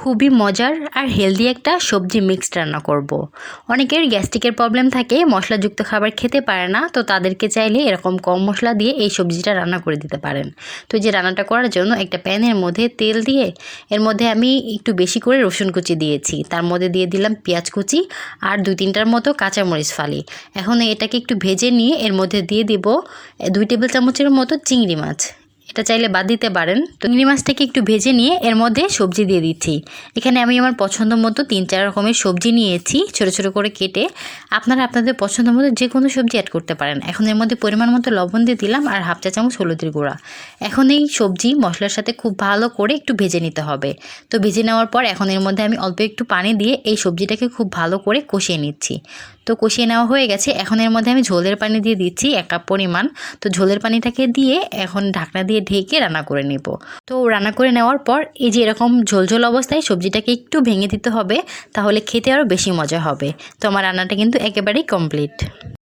খুবই মজার আর হেলদি একটা সবজি মিক্সড রান্না করব। অনেকের গ্যাস্ট্রিকের প্রবলেম থাকে, মশলাযুক্ত খাবার খেতে পারে না, তো তাদেরকে চাইলে এরকম কম মশলা দিয়ে এই সবজিটা রান্না করে দিতে পারেন। তো এই যে রান্নাটা করার জন্য একটা প্যানের মধ্যে তেল দিয়ে এর মধ্যে আমি একটু বেশি করে রসুন কুচি দিয়েছি, তার মধ্যে দিয়ে দিলাম পেঁয়াজ কুচি আর 2-3টার মতো কাঁচামরিচ ফালি। এখন এটাকে একটু ভেজে নিয়ে এর মধ্যে দিয়ে দিব 2 টেবিল চামচের মতো চিংড়ি মাছ। এটা চাইলে বাদ দিতে পারেন। তো চিংড়ি মাছটাকে একটু ভেজে নিয়ে এর মধ্যে সবজি দিয়ে দিচ্ছি। এখানে আমি আমার পছন্দ মতো 3-4 রকমের সবজি নিয়েছি ছোটো ছোটো করে কেটে। আপনারা আপনাদের পছন্দ মতো যে কোনো সবজি অ্যাড করতে পারেন। এখন এর মধ্যে পরিমাণ মতো লবণ দিয়ে দিলাম আর 1/2 চা চামচ হলুদের গুঁড়া। এখন এই সবজি মশলার সাথে খুব ভালো করে একটু ভেজে নিতে হবে। তো ভেজে নেওয়ার পর এখন এর মধ্যে আমি অল্প একটু পানি দিয়ে এই সবজিটাকে খুব ভালো করে কষিয়ে নিচ্ছি। তো কষিয়ে নেওয়া হয়ে গেছে। এখন এর মধ্যে আমি ঝোলের পানি দিয়ে দিচ্ছি 1 কাপ পরিমাণ। তো ঝোলের পানিটাকে দিয়ে এখন ঢাকনা দিয়ে ঢেকে রান্না করে নেব। তো রান্না করে নেওয়ার পর এই যে এরকম ঝোলঝোল অবস্থায় সবজিটাকে একটু ভেঙে দিতে হবে, তাহলে খেতে আরও বেশি মজা হবে। তো আমার রান্নাটা কিন্তু একেবারেই কমপ্লিট।